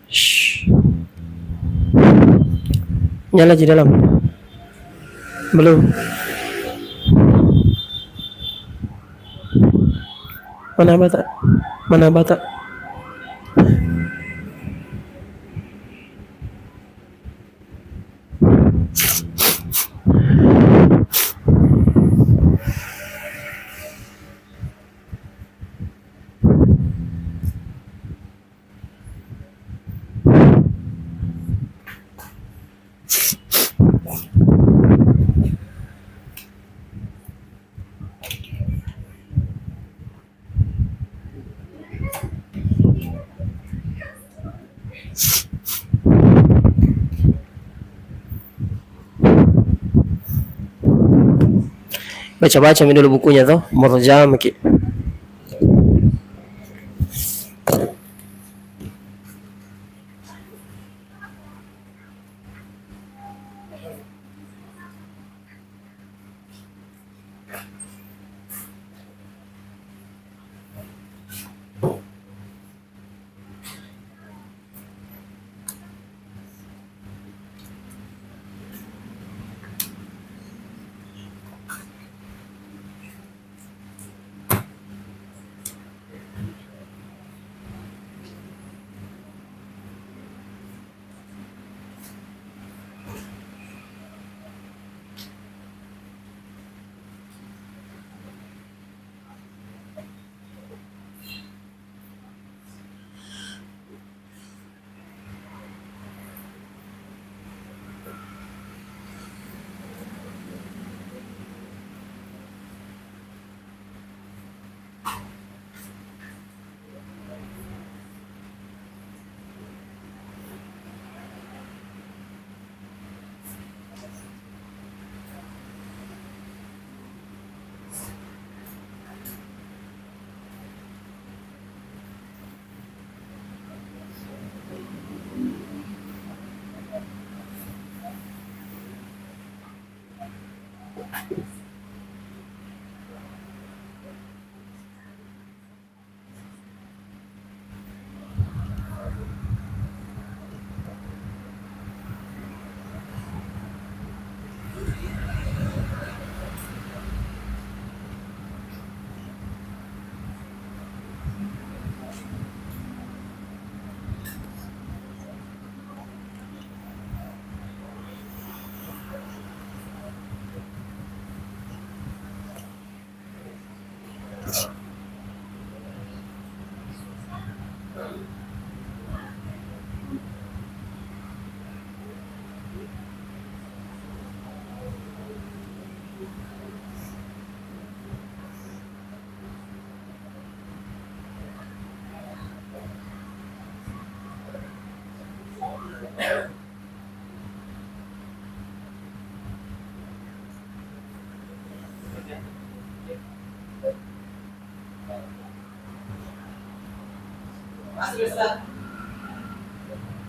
Shh. Nyala di dalam. Belum. Mana bata? Mana bata? Baca-baca dulu bukunya tuh, Murjam ki.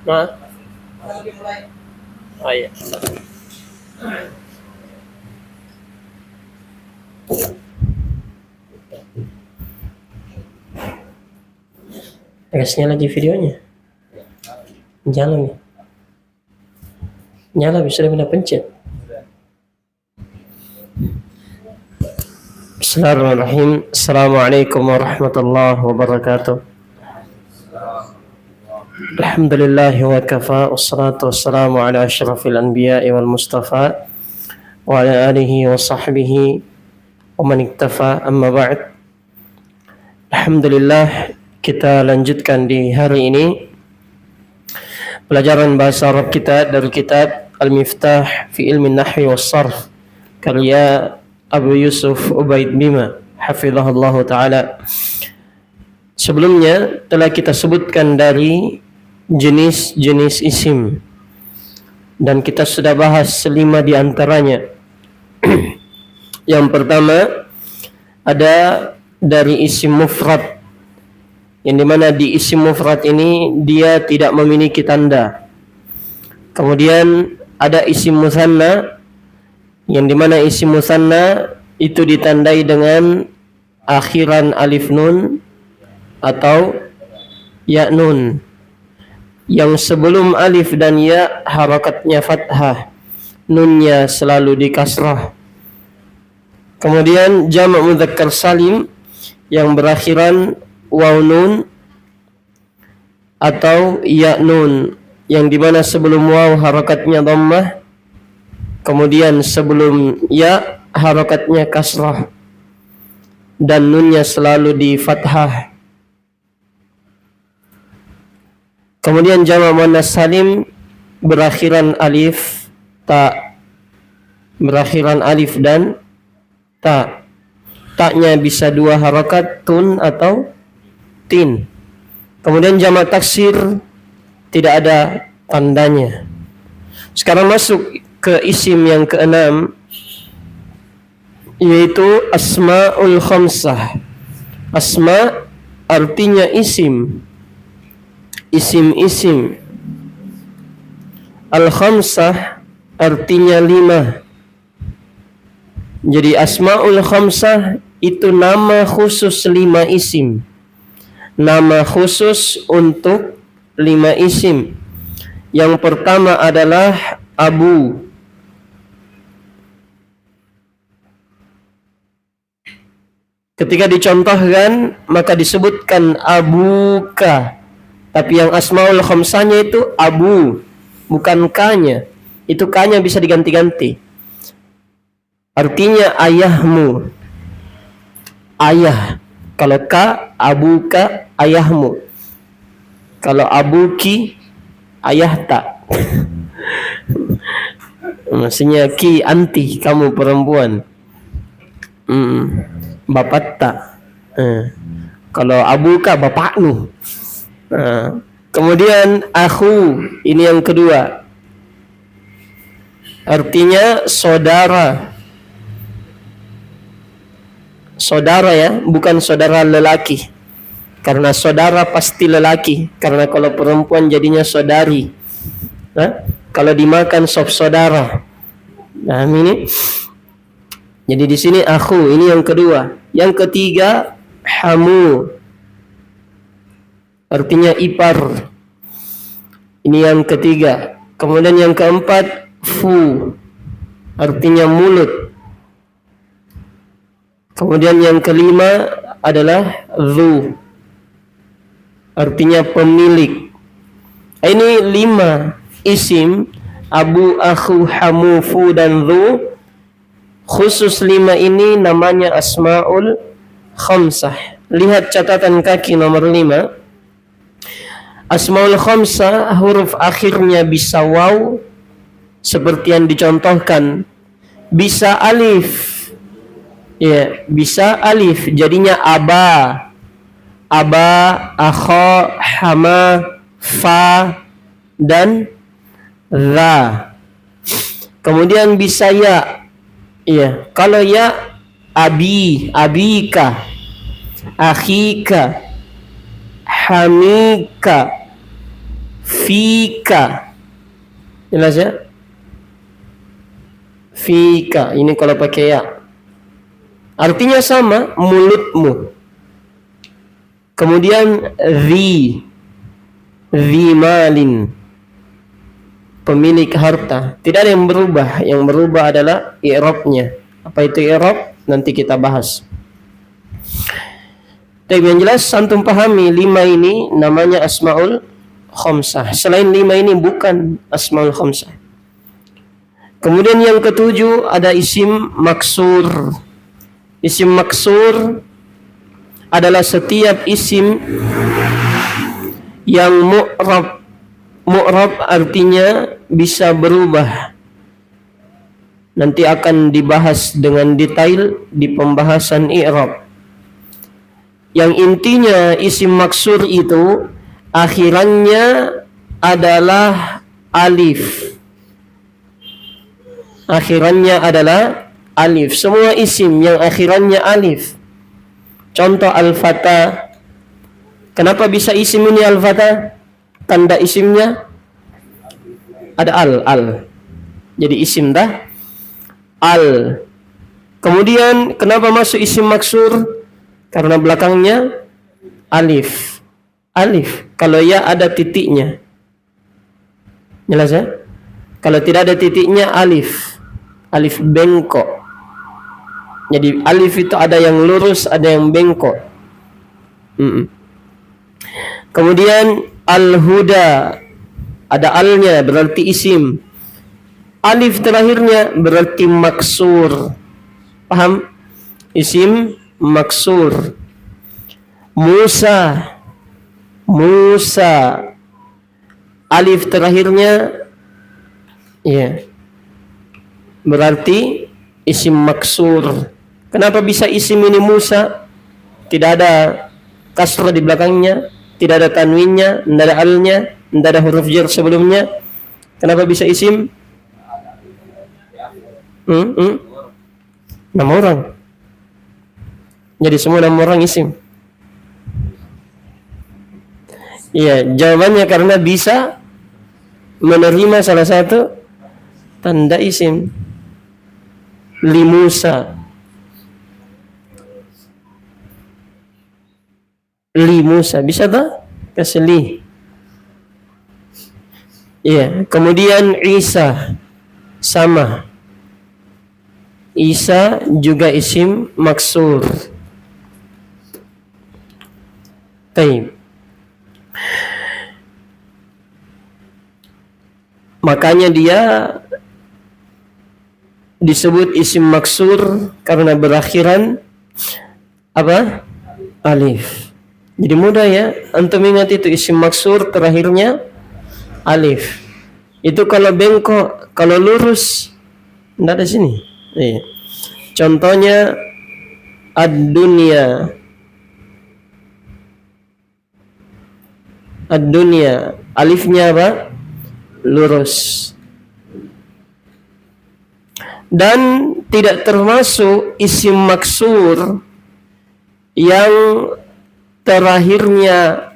Nah, oh iya. Gasnya lagi videonya. Jalan nih. Nyala bisa sudah pencet. Bismillahirrahmanirrahim. Assalamualaikum warahmatullahi wabarakatuh. Alhamdulillahi wa kafa. Wassalatu wassalamu ala asyrafil anbiya'i wal mustafa wa ala alihi wa sahbihi wa man iktafa, amma ba'd. Alhamdulillah, kita lanjutkan di hari ini pelajaran bahasa Arab kita dari kitab Al-Miftah fi Ilmi Nahwi was Sarf karya Abu Yusuf Ubaid Bima hafizahullah ta'ala. Sebelumnya telah kita sebutkan dari jenis-jenis isim dan kita sudah bahas 5 di antaranya. Yang pertama ada dari isim mufrad, yang dimana di isim mufrad ini dia tidak memiliki tanda. Kemudian ada isim musanna, yang dimana isim musanna itu ditandai dengan akhiran alif nun atau ya nun, yang sebelum alif dan ya harakatnya fathah, nunnya selalu di kasrah. Kemudian jamak mudzakkar salim yang berakhiran waw nun atau ya nun, yang dimana sebelum waw harakatnya dhammah, kemudian sebelum ya harakatnya kasrah dan nunnya selalu di fathah. Kemudian jamak muannas salim berakhiran alif ta, berakhiran alif dan ta. Ta-nya bisa 2 harakat, tun atau tin. Kemudian jamak taksir tidak ada tandanya. Sekarang masuk ke isim yang ke-6, yaitu asmaul khamsah. Asma artinya isim, isim-isim. Al-khamsah artinya 5. Jadi asmaul khamsah itu nama khusus 5 isim. Nama khusus untuk 5 isim. Yang pertama adalah Abu. Ketika dicontohkan maka disebutkan abuka. Tapi yang asmaul khamsahnya itu Abu, bukan K-nya. Itu K-nya bisa diganti-ganti. Artinya ayahmu. Ayah. Kalau K, abuka, ayahmu. Kalau abuki, ayah tak. Maksudnya ki, anti, kamu perempuan. Bapak tak. Kalau abuka, bapakmu. Kemudian aku, ini yang kedua. Artinya saudara. Saudara ya, bukan saudara lelaki. Karena saudara pasti lelaki. Karena kalau perempuan jadinya saudari. Kalau dimakan sop saudara. Nah ini. Jadi di sini aku, ini yang kedua. Yang ketiga hamu. Artinya ipar. Ini yang ketiga. Kemudian yang keempat fu. Artinya mulut. Kemudian yang kelima adalah zu, artinya pemilik. Ini 5 isim, abu, akhu, hamu, fu, dan zu. Khusus 5 ini namanya asmaul khamsah. Lihat catatan kaki nomor 5. Asmaul khamsah huruf akhirnya bisa waw seperti yang dicontohkan, bisa alif. Ya, bisa alif, jadinya aba, akha, hama, fa, dan za. Kemudian bisa ya. Iya, kalau ya abika, akhika, hamika, fika. Jelas ya? Fika, ini kalau pakai ya. Artinya sama, mulutmu. Kemudian zi malin, pemilik harta. Tidak ada yang berubah. Yang berubah adalah i'rabnya. Apa itu i'rab? Nanti kita bahas. Tapi yang jelas antum pahami 5 ini namanya asmaul khamsah. Selain 5 ini bukan asmaul khamsah. Kemudian yang ketujuh ada isim maksur. Isim maksur adalah setiap isim yang mu'rab. Mu'rab artinya bisa berubah. Nanti akan dibahas dengan detail di pembahasan i'rab. Yang intinya isim maksur itu akhirannya adalah alif. Akhirannya adalah alif. Semua isim yang akhirannya alif. Contoh al-fata. Kenapa bisa isim ini al-fata? Tanda isimnya ada al. Jadi isim dah al. Kemudian kenapa masuk isim maksur? Karena belakangnya alif. Alif. Kalau ya ada titiknya. Jelas ya? Kalau tidak ada titiknya alif. Alif bengkok. Jadi alif itu ada yang lurus, ada yang bengkok. Kemudian al-huda, ada alnya berarti isim. Alif terakhirnya berarti maksur. Paham? Isim maksur. Musa, alif terakhirnya ya berarti isim maksur. Kenapa bisa isim ini Musa? Tidak ada kasrah di belakangnya, tidak ada tanwinnya, tidak ada alnya, tidak ada huruf jar sebelumnya. Kenapa bisa isim? Nama orang. Jadi semua nama orang isim. Iya, jawabannya karena bisa menerima salah satu tanda isim. Limusa. Limusa bisa tak? Kasih li. Iya, kemudian Isa sama. Isa juga isim maksur. Taib. Makanya dia disebut isim maksur karena berakhiran apa? Alif. Jadi mudah ya, antum ingat itu isim maksur terakhirnya alif. Itu kalau bengkok, kalau lurus enggak ada sini. Iya. Contohnya ad-dunya. Ad-dunya, alifnya apa? Lurus. Dan tidak termasuk isim maksur yang terakhirnya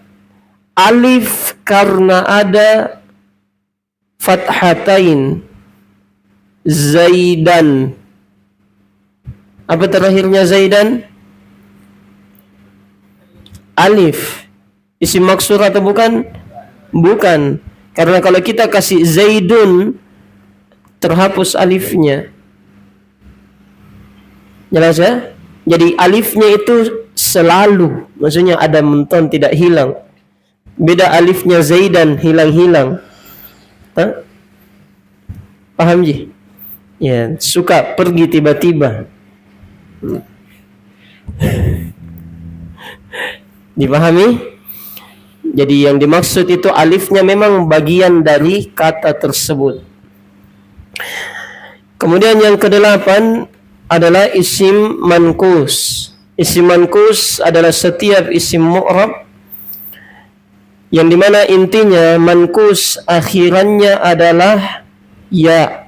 alif karena ada fathatain. Zaidan. Apa terakhirnya Zaidan? Alif. Isim maksur atau bukan? Bukan. Karena kalau kita kasih Zaidun, terhapus alifnya. Jelas ya? Jadi alifnya itu selalu, maksudnya ada menton, tidak hilang. Beda alifnya Zaidan, hilang-hilang. Paham ji? Ya, suka pergi tiba-tiba. Dipahami? Jadi yang dimaksud itu alifnya memang bagian dari kata tersebut. Kemudian yang kedelapan adalah isim mankus. Isim mankus adalah setiap isim mu'rab yang dimana intinya mankus akhirannya adalah ya.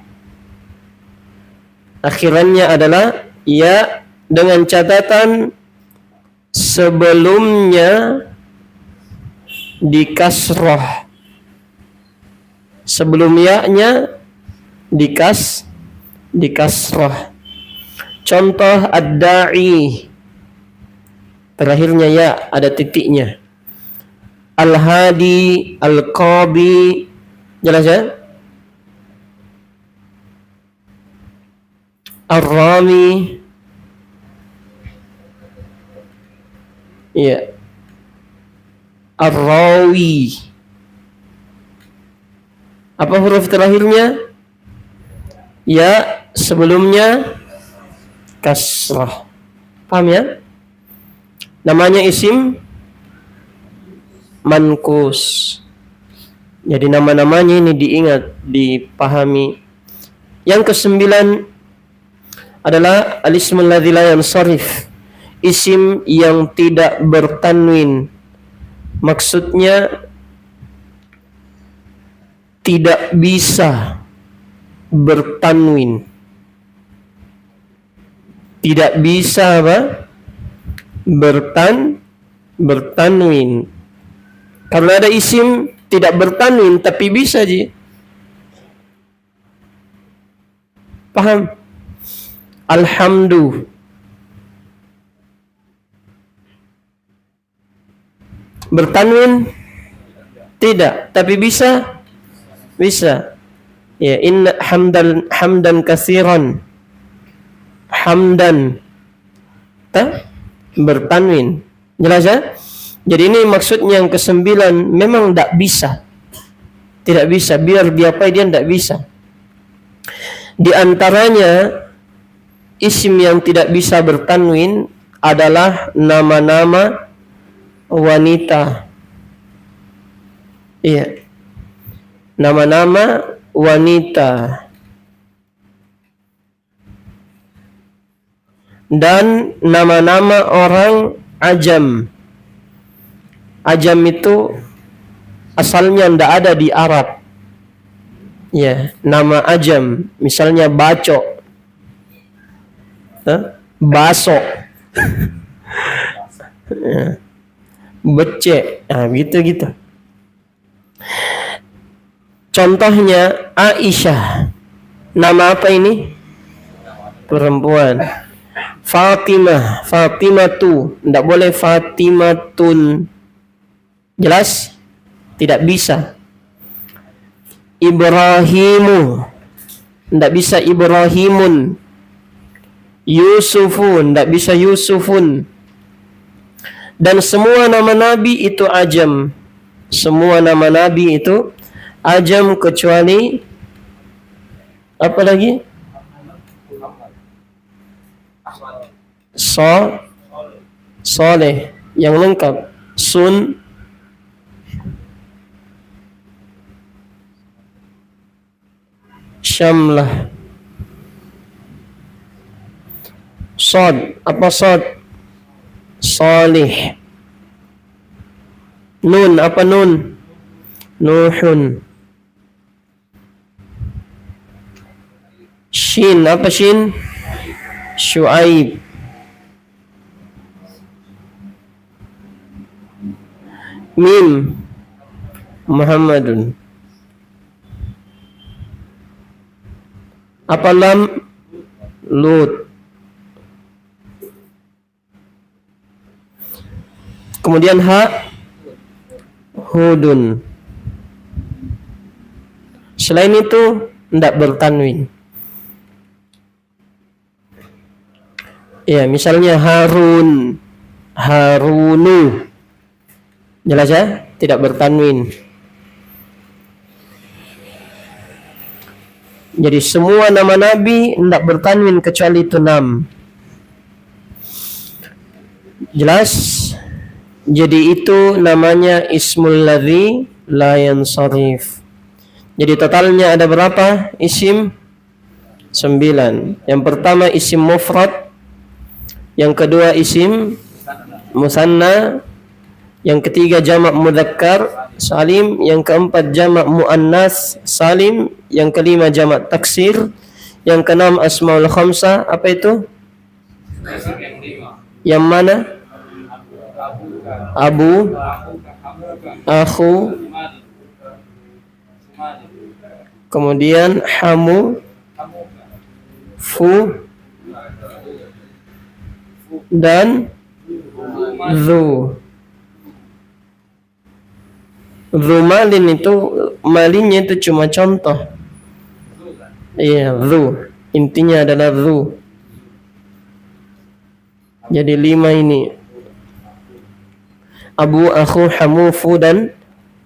Akhirannya adalah ya dengan catatan sebelumnya di kasrah, sebelum ya-nya di kasrah. Contoh ad-da'i, terakhirnya ya, ada titiknya. Al-hadi, al-qabi, jelas ya? Ar-rami, ya. Ar-rawi. Apa huruf terakhirnya? Ya, sebelumnya kasrah. Paham ya? Namanya isim mankus. Jadi nama-namanya ini diingat, dipahami. Yang kesembilan adalah al-ismul ladzi la yansarif, isim yang tidak bertanwin. Maksudnya tidak bisa bertanwin. Tidak bisa apa? Bertanwin. Kalau ada isim tidak bertanwin tapi bisa ji. Paham? Alhamdu. Bertanwin? Tidak, tapi bisa? Bisa. Ya, inna hamdan katsiran. Hamdan. Bertanwin. Jelas ya? Jadi ini maksudnya yang kesembilan, memang tidak bisa. Tidak bisa, biar diapai dia tidak bisa. Di antaranya isim yang tidak bisa bertanwin adalah nama-nama wanita. Iya. Nama-nama wanita. Dan nama-nama orang ajam. Ajam itu asalnya tidak ada di Arab. Ya, nama ajam, misalnya bacok, baso, becek, nah gitu. Contohnya Aisyah, nama apa ini? Perempuan. Fatimatu, tidak boleh Fatimatun. Jelas? Tidak bisa. Ibrahimu, tidak bisa Ibrahimun. Yusufun, tidak bisa Yusufun. Dan semua nama nabi itu ajam. Semua nama nabi itu ajam kecuali apa lagi? Soleh yang lengkap. Syamlah. Sod, apa sod? Salih. Nun, apa nun? Nuhun. Shin, apa shin? Syuaib. Mim, Muhammadun. Apa lam? Lut. Kemudian ha? Hudun. Selain itu tidak bertanwin. Ya, misalnya Harun, Harunu. Jelas ya? Tidak bertanwin. Jadi semua nama nabi tidak bertanwin kecuali itu 6. Jelas? Jadi itu namanya ismul ladzi la yansarif. Jadi totalnya ada berapa isim? 9. Yang pertama isim mufrad, yang kedua isim musanna, yang ketiga jamak mudzakkar salim, yang keempat jamak muannas salim, yang kelima jamak taksir, yang keenam asmaul khamsah. Apa itu? Yang mana? Abu, akhu, kemudian hamu, fu, dan zu. Zu malin itu, malinnya itu cuma contoh. Iya, zu. Intinya adalah zu. Jadi 5 ini. Abu, akhu, hamu, fu, dan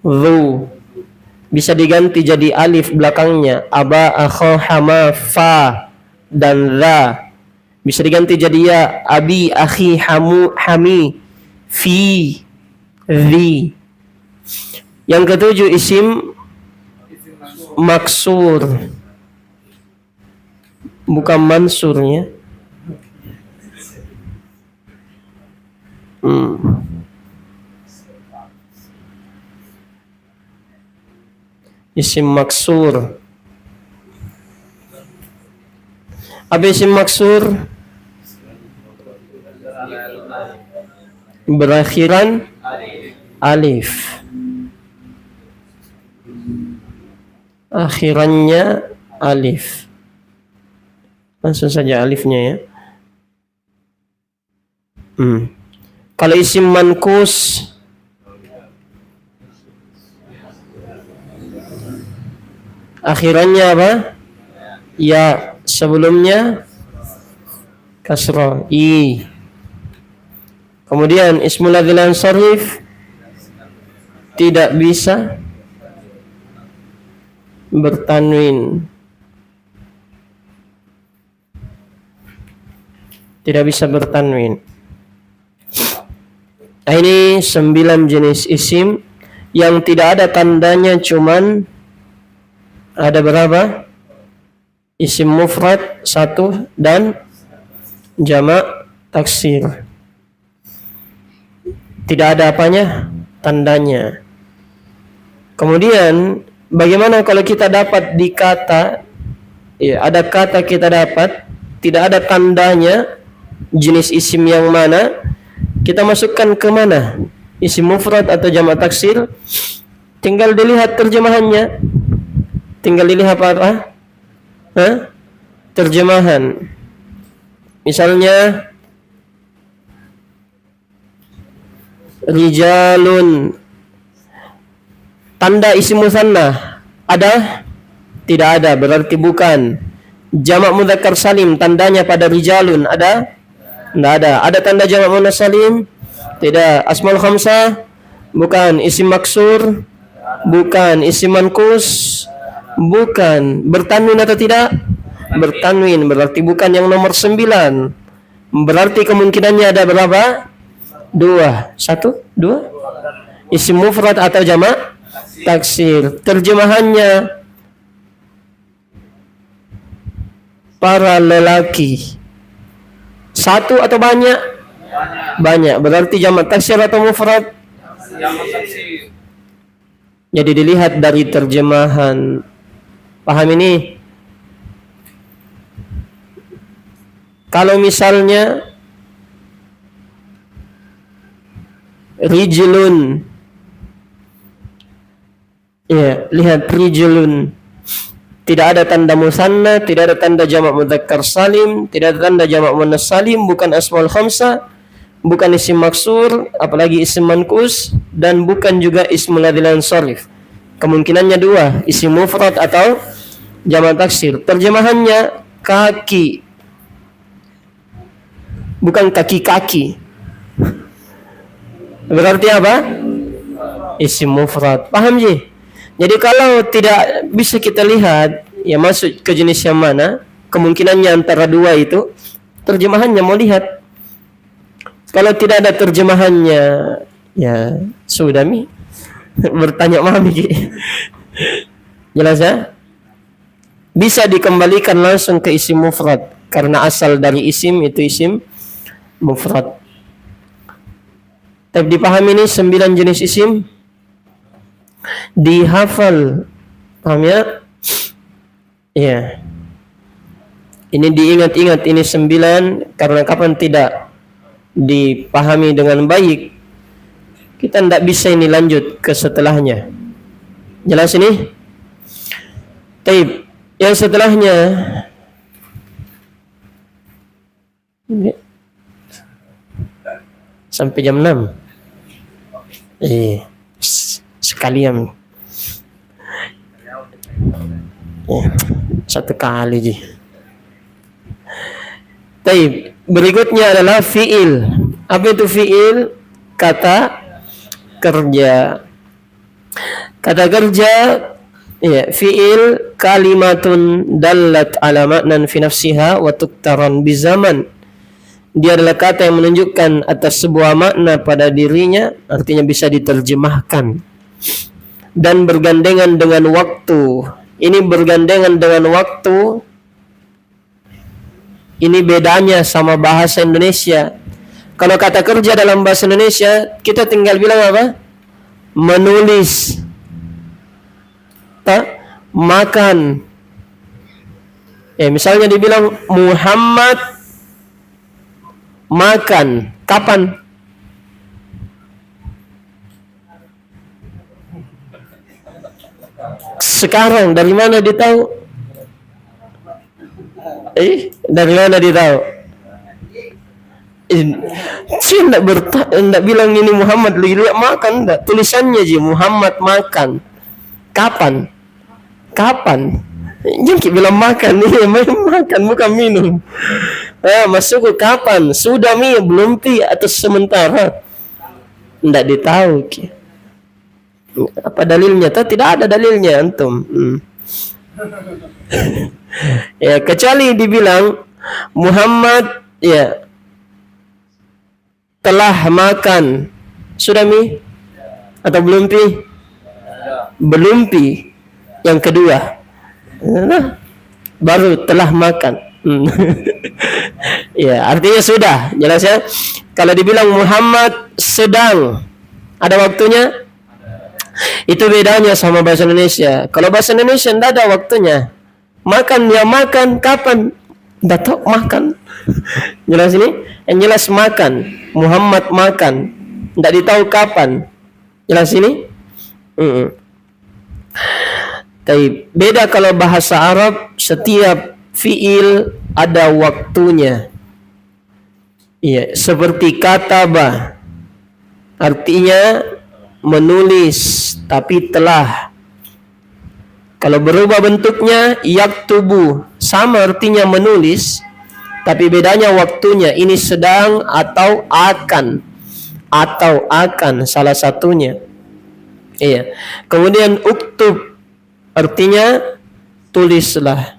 zu. Bisa diganti jadi alif belakangnya. Aba, akhu, hama, fa, dan za. Bisa diganti jadi ya. Abi, akhi, hamu, hami, fi, zi. Yang ketujuh isim maksur, bukan mansurnya. Isim maksur. Apa isim maksur? Berakhiran alif. Akhirannya alif. Langsung saja alifnya ya. Kalau isim mankus, akhirannya apa? Ya, sebelumnya kasrah, i. Kemudian ismul ladzil ansarif tidak bisa bertanwin. Tidak bisa bertanwin. Nah, ini 9 jenis isim yang tidak ada tandanya, cuman ada berapa? Isim mufrad 1 dan jamak taksir. Tidak ada apanya? Tandanya. Kemudian bagaimana kalau kita dapat di kata, ya, ada kata kita dapat tidak ada tandanya, jenis isim yang mana? Kita masukkan ke mana? Isim mufrad atau jamak taksir? Tinggal dilihat terjemahannya. Tinggal dilihat apa? Terjemahan. Misalnya rijalun, tanda isim musanna ada? Tidak ada, berarti bukan. Jamak mudzakkar salim, tandanya pada rijalun ada? Tidak ada. Ada tanda jamak muannas salim? Tidak. Asmaul khamsah? Bukan. Isim maksur? Bukan. Isim mankus? Bukan. Bertanwin atau tidak? Bertanwin, berarti bukan yang nomor 9. Berarti kemungkinannya ada berapa? 2. 1, 2. Isim mufrad atau jamak taksir. Terjemahannya para lelaki. 1 atau banyak? Banyak. Berarti jamak taksir atau mufrad? Jamak taksir. Jadi dilihat dari terjemahan. Paham ini? Kalau misalnya rijlun, ya, lihat rijlun. Tidak ada tanda musanna, tidak ada tanda jamak mudzakkar salim, tidak ada tanda jamak muannas salim, bukan asmaul khamsah, bukan isim maksur, apalagi isim mankus, dan bukan juga ismul ladzil ansarif. Kemungkinannya 2, isim mufrad atau jamak taksir. Terjemahannya kaki, bukan kaki-kaki. Berarti apa? Isim mufrad. Paham ji? Jadi kalau tidak bisa kita lihat ya masuk ke jenis yang mana, kemungkinannya antara 2 itu, terjemahannya mau lihat. Kalau tidak ada terjemahannya, ya sudah mi bertanya mami. Jelas ya? Bisa dikembalikan langsung ke isim mufrad karena asal dari isim itu isim mufrad. Tapi dipahami ini 9 jenis isim, dihafal, paham ya? Ya. Ini diingat-ingat, ini 9 karena kapan tidak dipahami dengan baik, kita tidak bisa ini lanjut ke setelahnya. Jelas ini? Taib. Yang setelahnya sampai jam 6. Sekalian. Satu kali je. Taib. Berikutnya adalah fi'il. Apa itu fi'il? Kata kerja. Kata kerja, ya, fi'il kalimatun dallat ala ma'nan fi nafsiha wa tuktaran bizaman. Dia adalah kata yang menunjukkan atas sebuah makna pada dirinya, artinya bisa diterjemahkan dan bergandengan dengan waktu. Ini bergandengan dengan waktu. Ini bedanya sama bahasa Indonesia. Kalau kata kerja dalam bahasa Indonesia, kita tinggal bilang apa? Menulis, makan. Misalnya dibilang Muhammad makan. Kapan? Sekarang. Dari mana dia tahu? Dari mana dia tahu? Saya tidak bilang ini Muhammad lihat makan, enggak. Tulisannya aja Muhammad makan. Kapan? Kapan? Jangan bilang makan, ini makan bukan minum. Masuk ke kapan? Sudah mi, belum pi atau sementara? Tidak ditahu. Apa dalilnya? Tidak ada dalilnya antum. Ya, kecuali dibilang Muhammad ya telah makan. Sudah mi? Atau belum pi? Belum pi. Yang kedua, baru telah makan. Ya, artinya sudah, jelas ya. Kalau dibilang Muhammad sedang, ada waktunya. Itu bedanya sama bahasa Indonesia. Kalau bahasa Indonesia tidak ada waktunya. Makan ya makan, kapan? Tidak tahu makan. Jelas ini? Yang jelas makan. Muhammad makan. Tidak ditahu kapan. Jelas ini? Tapi beda kalau bahasa Arab, setiap fiil ada waktunya. Iya, seperti kataba. Artinya menulis, tapi telah. Kalau berubah bentuknya, yaktubu, sama artinya menulis, tapi bedanya waktunya. Ini sedang atau akan. Atau akan, salah satunya. Iya. Kemudian uktub, artinya tulislah.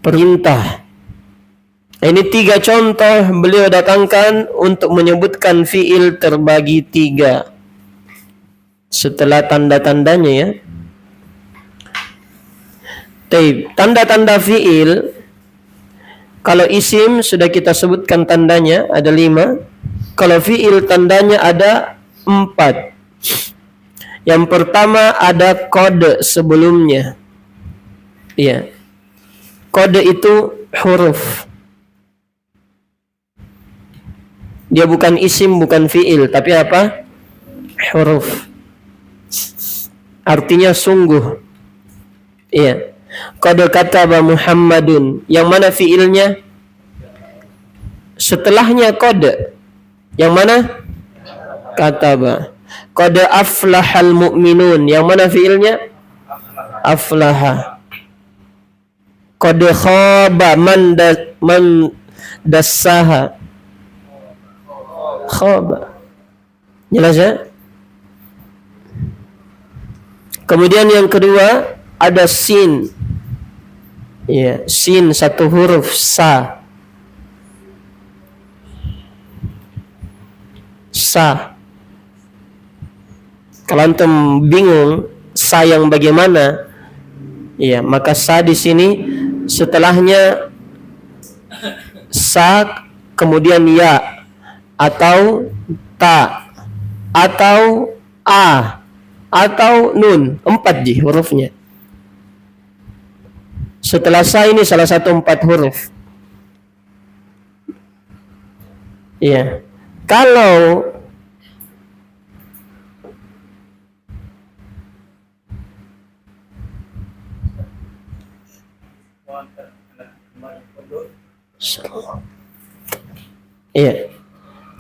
Perintah. Ini 3 contoh beliau datangkan untuk menyebutkan fiil terbagi 3. Setelah tanda-tandanya ya. Tanda-tanda fiil, kalau isim sudah kita sebutkan tandanya ada 5. Kalau fiil tandanya ada 4. Yang pertama ada kode sebelumnya. Iya. Kode itu huruf. Dia bukan isim, bukan fiil, tapi apa? Huruf. Artinya sungguh. Iya. Qad kataba Muhammadun. Yang mana fiilnya? Setelahnya qad. Yang mana? Kataba. Qad aflahal mu'minun. Yang mana fiilnya? Aflaha. Qad khaba man dassaha. Khaba. Jelas ya? Kemudian yang kedua ada sin. Ya, sin 1 huruf sa. Sa. Kalau antum bingung sa yang bagaimana, ya, maka sa di sini setelahnya sa kemudian ya atau ta atau a atau nun, 4 hurufnya. Setelah sa ini salah satu 4 huruf. Iya. Kalau iya.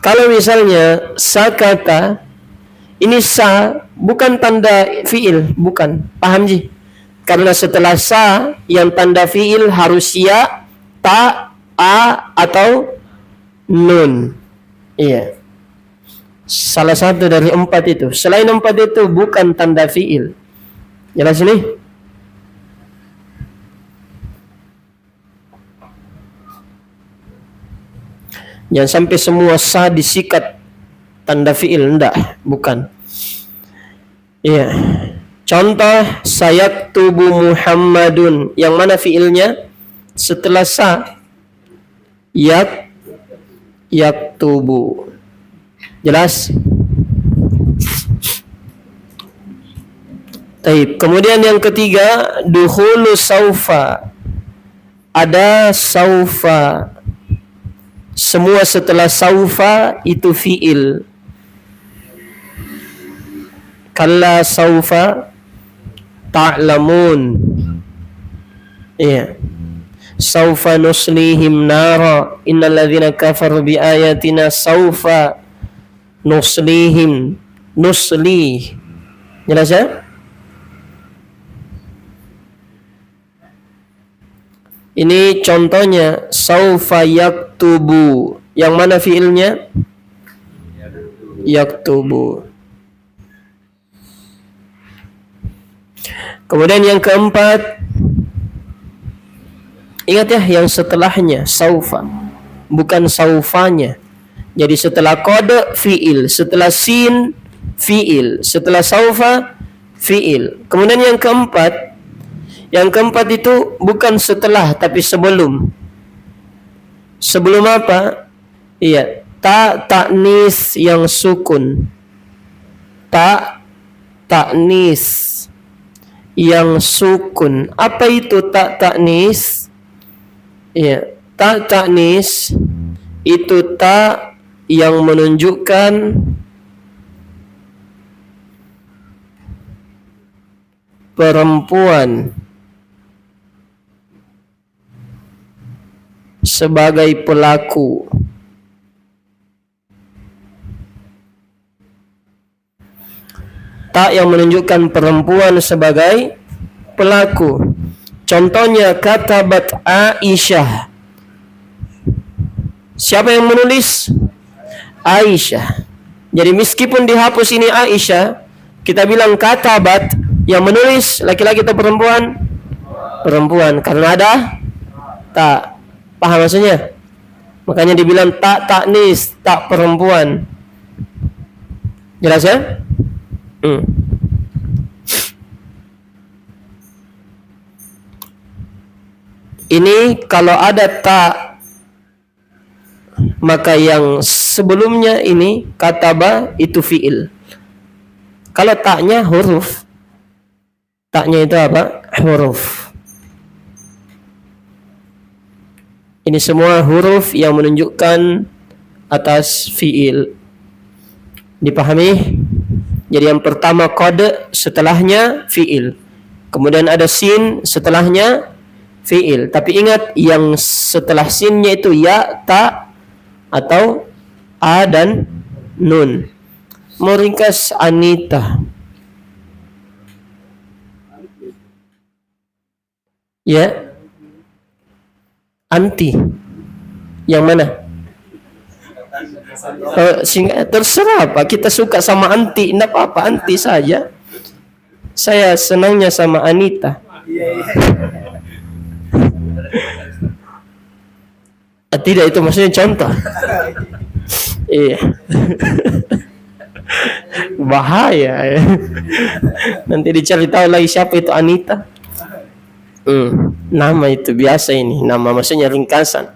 Kalau misalnya sakata ini sa bukan tanda fiil, bukan. Paham ji? Karena setelah sa yang tanda fiil harus ya, ta, a atau nun. Iya. Salah satu dari 4 itu. Selain 4 itu bukan tanda fiil. Jelas ini? Jangan sampai semua sa disikat tanda fiil, enggak, bukan. Iya. Contoh sayaktubu Muhammadun, yang mana fiilnya setelah sa yaktubu. Jelas? Taib. Kemudian yang ketiga, dukhulu saufa. Ada saufa. Semua setelah saufa itu fiil. Kalla saufa ta'lamun. Iya. Saufa nuslihim nara. Innal ladzina kafaru bi ayatina saufa nuslihim. Nuslih. Jelas ya? Ini contohnya saufa yaktubu. Yang mana fiilnya? Yaktubu. Kemudian yang keempat, ingat ya yang setelahnya saufa, bukan saufanya. Jadi setelah kode fiil, setelah sin fiil, setelah saufa fiil. Kemudian yang keempat itu bukan setelah tapi sebelum. Sebelum apa? Iya, ta'nis yang sukun. Ta'nis yang sukun. Apa itu ta'nis? Iya, ta'nis itu ta yang menunjukkan perempuan sebagai pelaku. Tak yang menunjukkan perempuan sebagai pelaku. Contohnya katabat Aisyah. Siapa yang menulis? Aisyah. Jadi meskipun dihapus ini Aisyah, kita bilang katabat, yang menulis laki-laki atau perempuan? Perempuan, karena ada tak. Paham maksudnya? Makanya dibilang ta'nis, tak perempuan. Jelas ya? Ini kalau ada tak, maka yang sebelumnya ini kataba itu fiil. Kalau taknya huruf, taknya itu apa? Huruf. Ini semua huruf yang menunjukkan atas fiil. Dipahami? Jadi yang pertama kode, setelahnya fiil. Kemudian ada sin, setelahnya fiil. Tapi ingat yang setelah sinnya itu ya, ta, atau a dan nun. Mau ringkas Anita. Ya. Anti. Yang mana? Terserah Pak, kita suka sama Anti, enggak apa-apa, Anti saja. Saya senangnya sama Anita. Tidak, itu maksudnya contoh. Iya. Bahaya ya. Nanti dicari tahu lagi siapa itu Anita. Nama itu biasa ini, nama maksudnya ringkasan.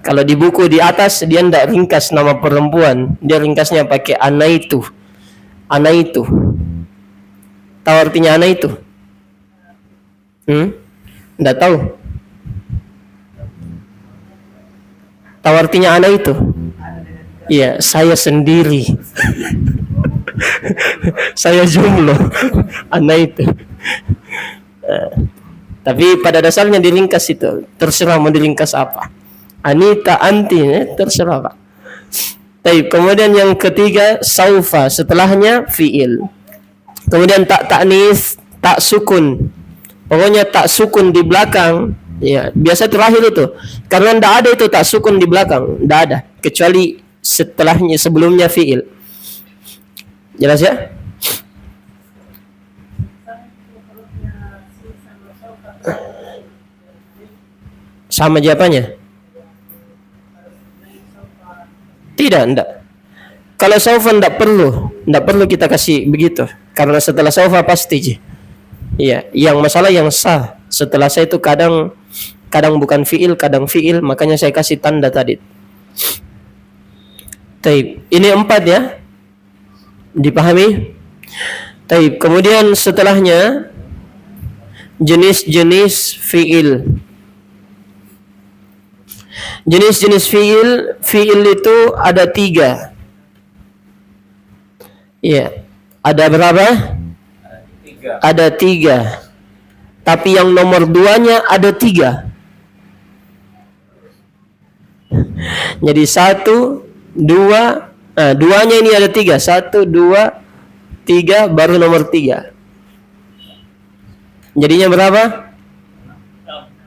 Kalau di buku di atas dia tidak ringkas nama perempuan, dia ringkasnya pakai anaitu. Anaitu. Tahu artinya anaitu? Tidak tahu. Tahu artinya ana itu? Iya, saya sendiri. Saya jomblo. Ana itu. Tapi pada dasarnya diringkas itu. Terserah mau diringkas apa. Anita, anti, terserah Pak. Baik, kemudian yang ketiga saufa, setelahnya fiil. Kemudian tak ta'nis, tak sukun. Pokoknya tak sukun di belakang. Ya, biasa terakhir itu. Karena tidak ada itu tak sukun di belakang, tidak ada. Kecuali setelahnya, sebelumnya fiil. Jelas ya? Sama jawabannya? Tidak. Kalau saufa tidak perlu kita kasih begitu. Karena setelah saufa pasti. Iya, yang masalah yang sah. Setelah saya itu kadang bukan fiil, kadang fiil, makanya saya kasih tanda tadi. Taib. Ini 4 ya. Dipahami? Taib. Kemudian setelahnya jenis-jenis fiil. Jenis-jenis fiil itu ada 3. Iya. Ada berapa? Ada 3. Tapi yang nomor 2-nya ada 3. Jadi 1, 2, nah 2-nya ini ada 3. 1, 2, 3, baru nomor 3. Jadinya berapa?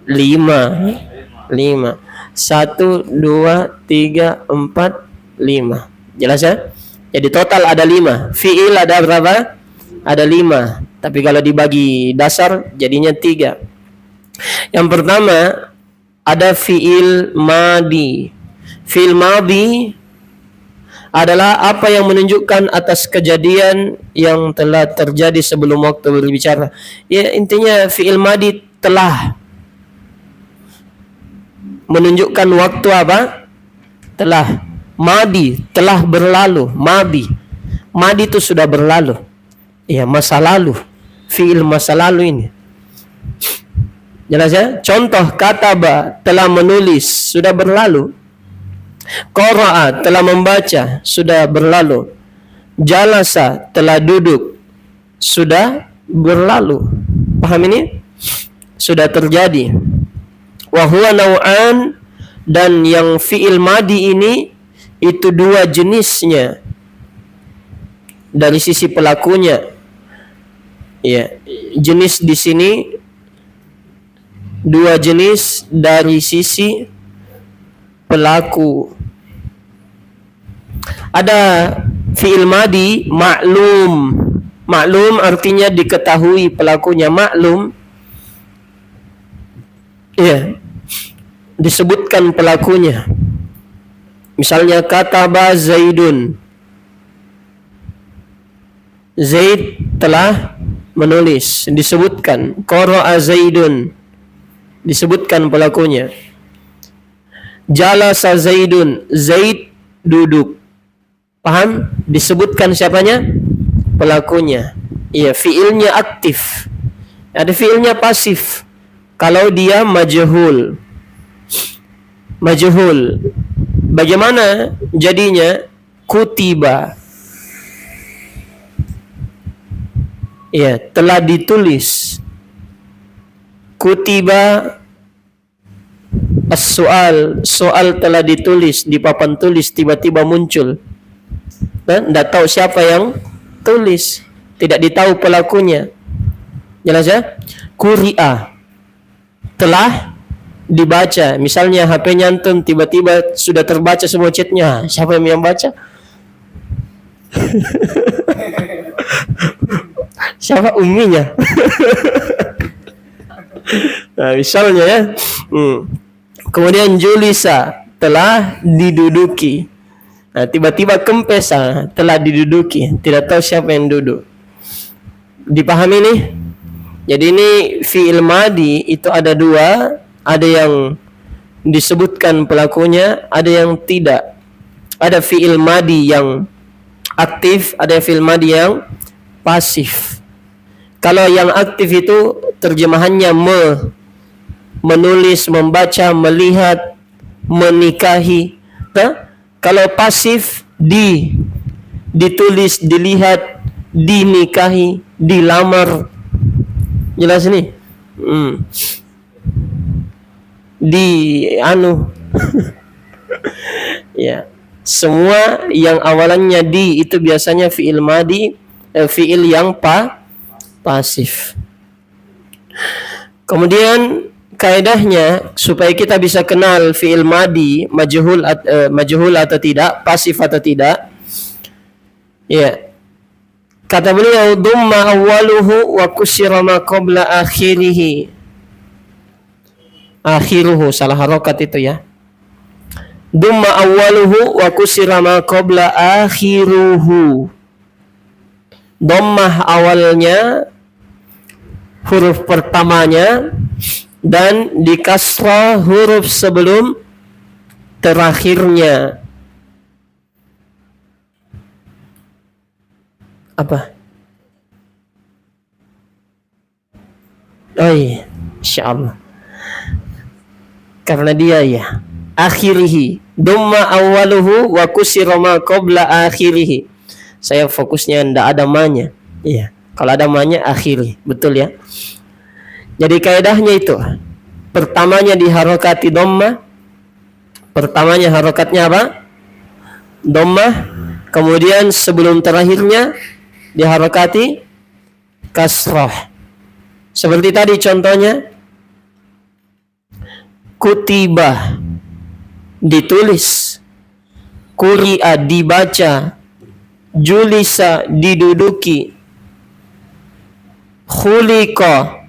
5. 1, 2, 3, 4, 5. Jelas ya? Jadi total ada 5. Fiil ada berapa? Ada 5. Tapi kalau dibagi dasar jadinya 3. Yang pertama ada fiil madi. Fiil madi adalah apa yang menunjukkan atas kejadian yang telah terjadi sebelum waktu berbicara. Ya, intinya fiil madi telah menunjukkan waktu apa? Telah. Madi, telah berlalu. Madi itu sudah berlalu. Ya, masa lalu. Fiil masa lalu ini. Jelas ya? Contoh kataba, telah menulis, sudah berlalu. Qara'a, telah membaca, sudah berlalu. Jalasa, telah duduk, sudah berlalu. Paham ini? Sudah terjadi. Wa huwa naw'an, dan yang fiil madi ini itu 2 jenisnya dari sisi pelakunya. Ya, jenis di sini 2 jenis dari sisi pelaku. Ada fiil madi maklum. Maklum artinya diketahui pelakunya. Maklum, ya, disebutkan pelakunya. Misalnya kataba Zaidun. Zaid telah menulis, disebutkan. Qara'a Zaidun, disebutkan pelakunya. Jalasa Zaidun, Zaid duduk. Paham? Disebutkan siapanya? Pelakunya. Iya, fiilnya aktif. Ada fiilnya pasif. Kalau dia majhul. Majhul. Bagaimana jadinya? Kutiba. Ya, telah ditulis. Kutiba as-soal. Soal telah ditulis di papan tulis, tiba-tiba muncul. Tidak tahu siapa yang tulis. Tidak ditahu pelakunya. Jelas ya? Quri'a, telah dibaca. Misalnya HP-nya antum tiba-tiba sudah terbaca semua chatnya. Siapa yang baca? Siapa? Umminya. Nah, misalnya ya. Kemudian julisa, telah diduduki. Nah, tiba-tiba kempes, telah diduduki. Tidak tahu siapa yang duduk. Dipahami nih? Jadi ini fi'il madi itu ada 2. Ada yang disebutkan pelakunya, ada yang tidak. Ada fi'il madi yang aktif, ada fi'il madi yang pasif. Kalau yang aktif itu terjemahannya menulis, membaca, melihat, menikahi. Kalau pasif ditulis, dilihat, dinikahi, dilamar. Jelas ini? Ya. Semua yang awalannya di itu biasanya fiil madi, fiil yang pasif. Kemudian kaidahnya supaya kita bisa kenal fiil madi majhul atau tidak, pasif atau tidak. Ya. Kata beliau, dumma awwaluhu wa kusira ma qabla akhiruhu, salah harokat itu ya. Dumma awwaluhu wa kusira ma qabla akhiruhu. Dhammah awalnya, huruf pertamanya, dan dikasrah huruf sebelum terakhirnya. Apa? Oh iya, insyaallah. Karena dia ya, akhirihi. Dumma awwaluhu wa kusira ma qabla akhirihi. Saya fokusnya ndak ada ma-nya. Iya, kalau ada ma-nya akhiri, betul ya. Jadi kaidahnya itu, pertamanya diharokati dhammah. Pertamanya harokatnya apa? Dhammah. Kemudian sebelum terakhirnya diharokati kasrah. Seperti tadi contohnya, kutibah ditulis, quri'a dibaca, julisa diduduki, khuliqa